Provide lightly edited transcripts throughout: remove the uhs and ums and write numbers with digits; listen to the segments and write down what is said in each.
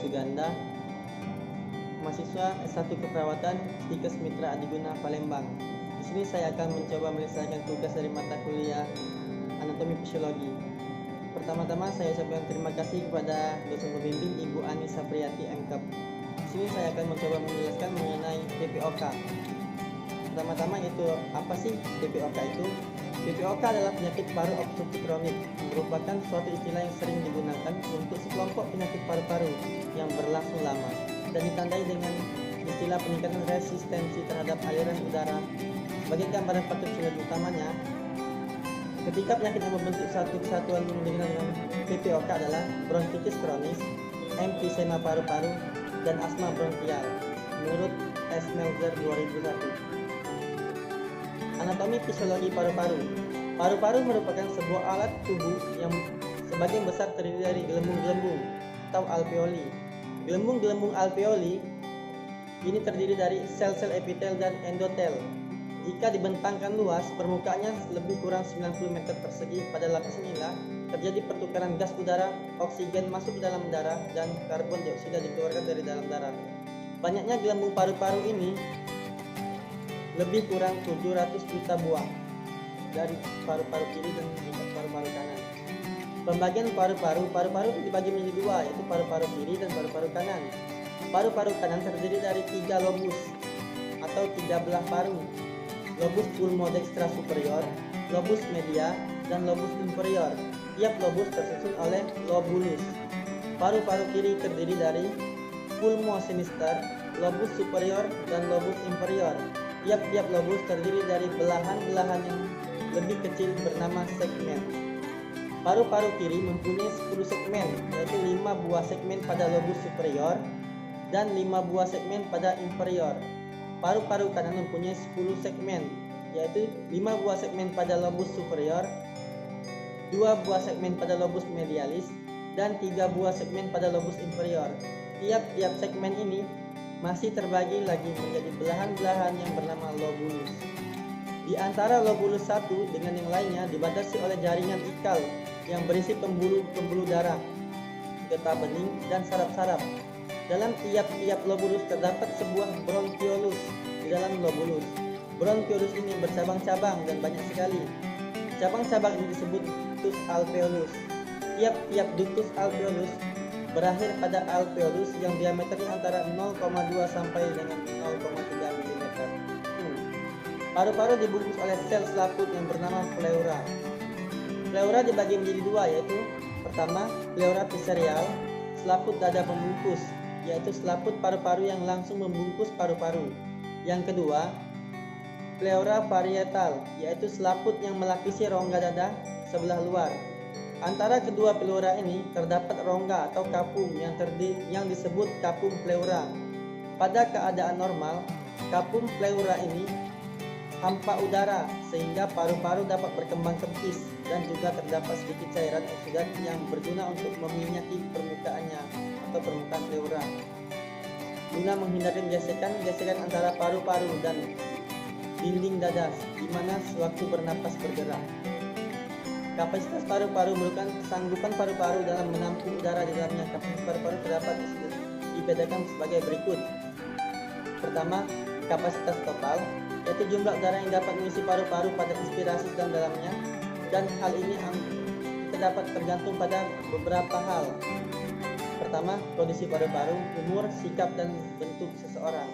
Suganda, mahasiswa S1 Keperawatan Stikes Mitra Adiguna Palembang. Di sini saya akan mencoba menyelesaikan tugas dari mata kuliah Anatomi Fisiologi. Pertama-tama saya ucapkan terima kasih kepada dosen pembimbing Ibu Ani Sapriyati MKep. Di sini saya akan mencoba menjelaskan mengenai PPOK. Pertama-tama itu apa sih PPOK itu? PPOK adalah penyakit paru obstruktif kronik, merupakan suatu istilah yang sering digunakan untuk sekelompok penyakit paru-paru yang berlangsung lama dan ditandai dengan istilah peningkatan resistensi terhadap aliran udara. Sebagai gambaran patut fisiologi utamanya, ketika penyakit yang membentuk satu kesatuan dengan PPOK adalah bronkitis kronis, emfisema paru-paru, dan asma bronkial, menurut S. Melzer 2001. Anatomi fisiologi paru-paru. Paru-paru merupakan sebuah alat tubuh yang sebagian besar terdiri dari gelembung-gelembung atau alveoli. Gelembung-gelembung alveoli ini terdiri dari sel-sel epitel dan endotel. Jika dibentangkan luas, permukaannya lebih kurang 90 meter persegi. Pada lapis inilah terjadi pertukaran gas udara, oksigen masuk ke dalam darah, dan karbon dioksida dikeluarkan dari dalam darah. Banyaknya gelembung paru-paru ini lebih kurang 700 juta buah dari paru-paru kiri dan paru-paru kanan. Pembagian paru-paru dibagi menjadi dua, yaitu paru-paru kiri dan paru-paru kanan. Paru-paru kanan terdiri dari 3 lobus atau 3 belah paru, lobus pulmodextra superior, lobus media, dan lobus inferior. Tiap lobus tersusun oleh lobulus. Paru-paru kiri terdiri dari pulmo sinister, lobus superior, dan lobus inferior. Tiap-tiap lobus terdiri dari belahan-belahan yang lebih kecil bernama segmen. Paru-paru kiri mempunyai 10 segmen, yaitu 5 buah segmen pada lobus superior dan 5 buah segmen pada inferior. Paru-paru kanan mempunyai 10 segmen, yaitu 5 buah segmen pada lobus superior, 2 buah segmen pada lobus medialis, dan 3 buah segmen pada lobus inferior. Tiap-tiap segmen ini masih terbagi lagi menjadi belahan-belahan yang bernama lobulus. Di antara lobulus satu dengan yang lainnya dibatasi oleh jaringan ikal yang berisi pembuluh darah, getah bening, dan saraf-saraf. Dalam tiap-tiap lobulus terdapat sebuah bronkiolus di dalam lobulus. Bronkiolus ini bercabang-cabang dan banyak sekali. Cabang-cabang ini disebut ductus alveolus. Tiap-tiap ductus alveolus berakhir pada alveolus yang diameternya antara 0,2 sampai dengan 0,3 mm. Paru-paru dibungkus oleh sel selaput yang bernama pleura. Pleura dibagi menjadi dua, yaitu pertama, pleura visceral, selaput dada pembungkus, yaitu selaput paru-paru yang langsung membungkus paru-paru. Yang kedua, pleura parietal, yaitu selaput yang melapisi rongga dada sebelah luar. Antara kedua pleura ini terdapat rongga atau kapung yang disebut kapung pleura. Pada keadaan normal, kapung pleura ini hampa udara sehingga paru-paru dapat berkembang kempis dan juga terdapat sedikit cairan oksidat yang berguna untuk meminyaki permukaannya atau permukaan pleura guna menghindari gesekan antara paru-paru dan dinding dada di mana sewaktu bernapas bergerak. Kapasitas paru-paru merupakan kesanggupan paru-paru dalam menampung udara di dalamnya. Kapasitas paru-paru terdapat dibedakan sebagai berikut. Pertama, kapasitas total, yaitu jumlah udara yang dapat mengisi paru-paru pada inspirasi dan dalamnya, dan hal ini dapat tergantung pada beberapa hal. Pertama, kondisi paru-paru, umur, sikap, dan bentuk seseorang.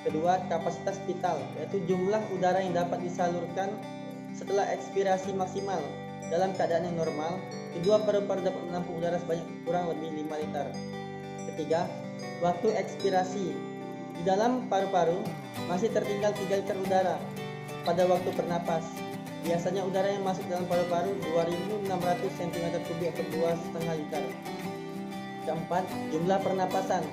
Kedua, kapasitas vital, yaitu jumlah udara yang dapat disalurkan setelah ekspirasi maksimal. Dalam keadaan yang normal, kedua paru-paru dapat menampung udara sebanyak kurang lebih 5 liter. Ketiga, waktu ekspirasi. Di dalam paru-paru masih tertinggal 3 liter udara pada waktu bernapas. Biasanya udara yang masuk dalam paru-paru 2.600 cm3 atau 2,5 liter. Keempat, jumlah pernapasan.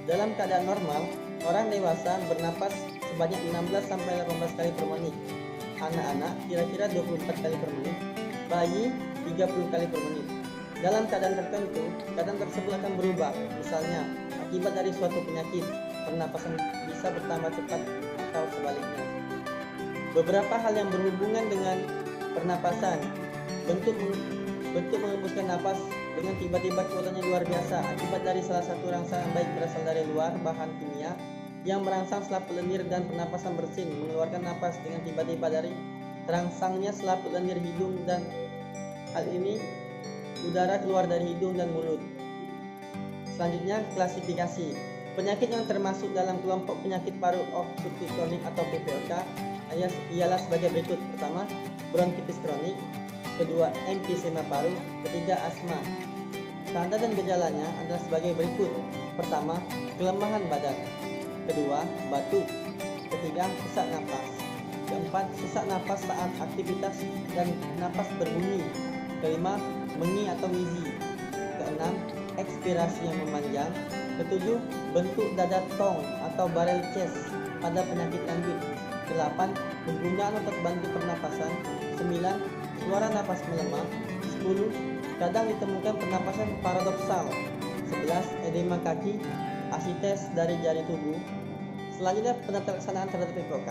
Dalam keadaan normal, orang dewasa bernapas sebanyak 16-18 kali per menit. Anak-anak kira-kira 24 kali per menit. Bayi 30 kali per menit. Dalam keadaan tertentu, keadaan tersebut akan berubah. Misalnya, akibat dari suatu penyakit, pernapasan bisa bertambah cepat atau sebaliknya. Beberapa hal yang berhubungan dengan pernapasan, bentuk mengembuskan napas dengan tiba-tiba kekuatannya luar biasa akibat dari salah satu rangsangan baik berasal dari luar bahan kimia yang merangsang selaput lendir dan pernapasan bersin mengeluarkan napas dengan tiba-tiba dari terangsangnya selaput lendir hidung, dan hal ini udara keluar dari hidung dan mulut. Selanjutnya, klasifikasi. Penyakit yang termasuk dalam kelompok penyakit paru obstruktif kronik atau PPOK ialah sebagai berikut. Pertama, bronkitis kronik. Kedua, emfisema paru. Ketiga, asma. Tanda dan gejalanya adalah sebagai berikut. Pertama, kelemahan badan. Kedua, batuk. Ketiga, sesak napas. Keempat, sesak napas saat aktivitas dan napas berbunyi. Kelima, mengi atau wheezy. Keenam, ekspirasi yang memanjang. Ketujuh, bentuk dada tong atau barrel chest pada penyakit lanjut. 8. Penggunaan otot bantu pernapasan. 9. Suara napas melemah. 10. Kadang ditemukan pernapasan paradoksal. 11. Edema kaki, asites dari jari tubuh. Selanjutnya, penatalaksanaan terhadap PPOK.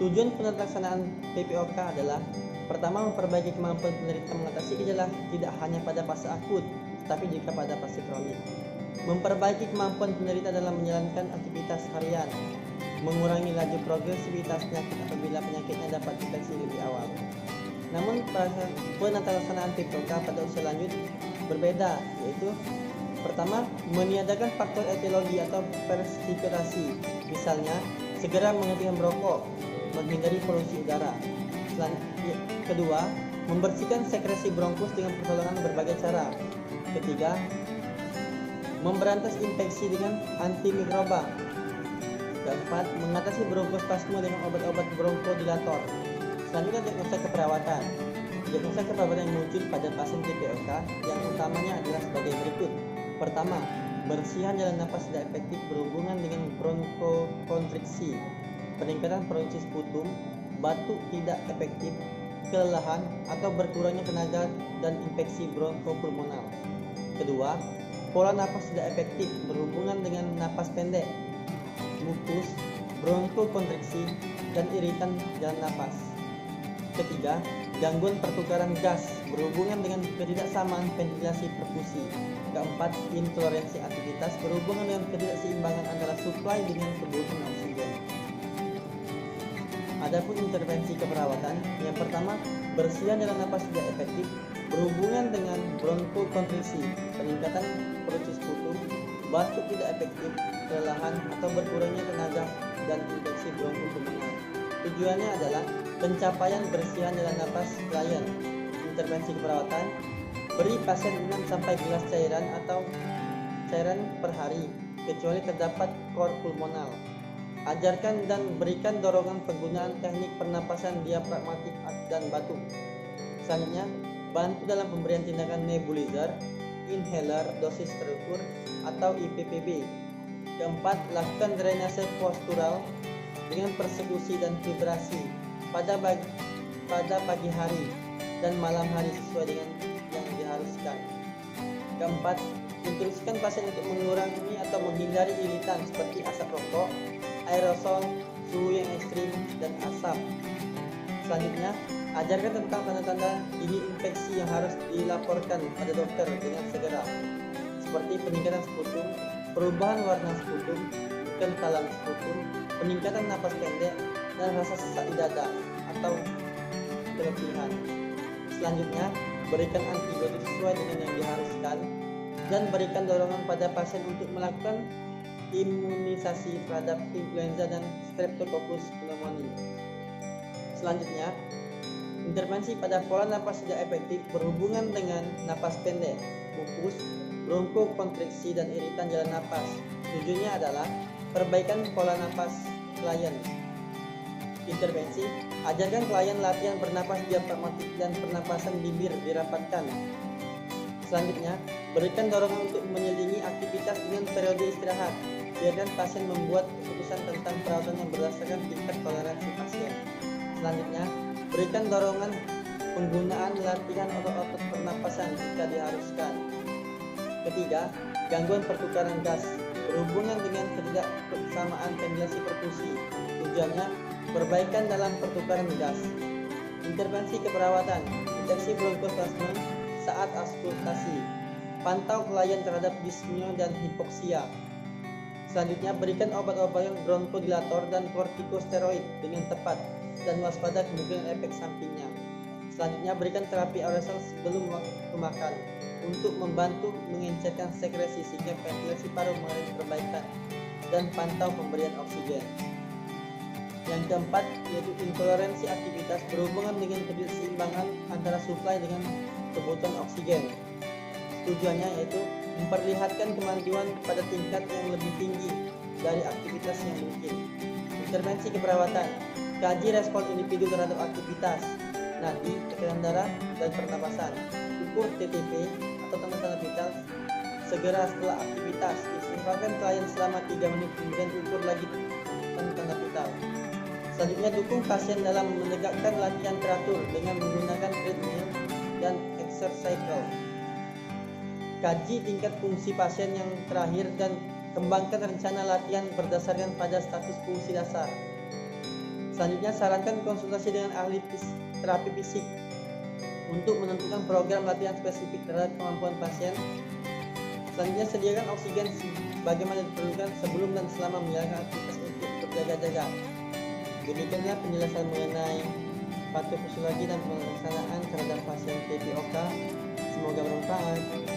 Tujuan penatalaksanaan PPOK adalah pertama, memperbaiki kemampuan penderita mengatasi gejala tidak hanya pada fase akut, tetapi juga pada fase kronik. Memperbaiki kemampuan penderita dalam menjalankan aktivitas harian, mengurangi laju progresivitas penyakit apabila penyakitnya dapat deteksi lebih awal. Namun penatalaksanaan PPOK pada usia lanjut berbeda, yaitu pertama, meniadakan faktor etiologi atau persipitasi, misalnya segera menghentikan merokok, menghindari polusi udara. Kedua, membersihkan sekresi bronkus dengan pertolongan berbagai cara. Ketiga, memberantas infeksi dengan antimikroba. Keempat, mengatasi bronkospasme dengan obat-obat bronkodilator. Selanjutnya, diagnosa keperawatan. Diagnosa keperawatan yang muncul pada pasien PPOK yang utamanya adalah sebagai berikut. Pertama, bersihan jalan napas tidak efektif berhubungan dengan bronkokonstriksi, peningkatan produksi sputum, batuk tidak efektif, kelelahan atau berkurangnya tenaga dan infeksi bronkopulmonal. Kedua, pola napas tidak efektif berhubungan dengan napas pendek, mukus, bronkokonstriksi, dan iritan jalan napas. Ketiga, gangguan pertukaran gas berhubungan dengan ketidaksamaan ventilasi perfusi. Keempat, intoleransi aktivitas berhubungan dengan ketidakseimbangan antara suplai dengan kebutuhan oksigen. Adapun intervensi keperawatan, yang pertama, bersihan jalan napas tidak efektif berhubungan dengan bronkokonstriksi, peningkatan produksi sputum, batuk tidak efektif, kelelahan atau berkurangnya tenaga dan infeksi bronkopulmonar. Tujuannya adalah pencapaian bersihan jalan napas klien. Intervensi keperawatan, beri pasien 6-11 cairan atau cairan per hari, kecuali terdapat kor pulmonal. Ajarkan dan berikan dorongan penggunaan teknik pernapasan diafragmatik dan batuk. Selanjutnya, bantu dalam pemberian tindakan nebulizer, inhaler dosis terukur atau IPPB. Keempat, lakukan drainase postural dengan persekusi dan vibrasi pada pagi hari dan malam hari sesuai dengan yang diharuskan. Keempat, instruksikan pasien untuk mengurangi atau menghindari iritan seperti asap rokok, aerosol, suhu yang ekstrim, dan asap. Selanjutnya, ajarkan tentang tanda-tanda dini infeksi yang harus dilaporkan pada dokter dengan segera, seperti peningkatan sputum, perubahan warna sputum, kentalan sputum, peningkatan napas pendek, dan rasa sesak di dada atau keletihan. Selanjutnya, berikan antibiotik sesuai dengan yang diharuskan dan berikan dorongan pada pasien untuk melakukan imunisasi terhadap influenza dan Streptococcus pneumoniae. Selanjutnya, intervensi pada pola napas tidak efektif berhubungan dengan napas pendek, mukus, bronkokonstriksi, dan iritan jalan napas. Tujuannya adalah perbaikan pola napas klien. Intervensi, ajarkan klien latihan bernapas diafragmatik dan pernapasan bibir dirapatkan. Selanjutnya, berikan dorongan untuk menyelingi aktivitas dengan periode istirahat. Biarkan pasien membuat keputusan tentang perawatan yang berdasarkan tingkat toleransi pasien. Selanjutnya, berikan dorongan penggunaan latihan otot-otot pernapasan jika diharuskan. Ketiga, gangguan pertukaran gas berhubungan dengan ketidaksamaan ventilasi perfusi. Tujuannya, perbaikan dalam pertukaran gas. Intervensi keperawatan, deteksi bronkospasme saat auskultasi. Pantau pelayan terhadap dyspnea dan hipoksia. Selanjutnya, berikan obat-obatan bronkodilator dan kortikosteroid dengan tepat dan waspada kemungkinan efek sampingnya. Selanjutnya, berikan terapi aerosol sebelum waktu makan untuk membantu mengencerkan sekresi sehingga ventilasi paru mengalami perbaikan, dan pantau pemberian oksigen. Yang keempat yaitu intoleransi aktivitas berhubungan dengan ketidakseimbangan antara suplai dengan kebutuhan oksigen. Tujuannya yaitu memperlihatkan kemajuan pada tingkat yang lebih tinggi dari aktivitas yang mungkin. Intervensi keperawatan, kaji respon individu terhadap aktivitas, nadi, tekanan darah, dan pernapasan. Ukur TTP atau tanda-tanda vital segera setelah aktivitas. Istirahatkan klien selama 3 menit, kemudian ukur lagi tanda-tanda vital. Selanjutnya, dukung pasien dalam menegakkan latihan teratur dengan menggunakan treadmill dan exercise. Kaji tingkat fungsi pasien yang terakhir dan kembangkan rencana latihan berdasarkan pada status fungsi dasar. Selanjutnya, sarankan konsultasi dengan ahli terapi fisik untuk menentukan program latihan spesifik terhadap kemampuan pasien. Selanjutnya, sediakan oksigen sebagaimana diperlukan sebelum dan selama menjalankan aktivitas untuk berjaga-jaga. Demikianlah penjelasan mengenai patofisiologi dan pelaksanaan terhadap pasien TPOK. Semoga bermanfaat.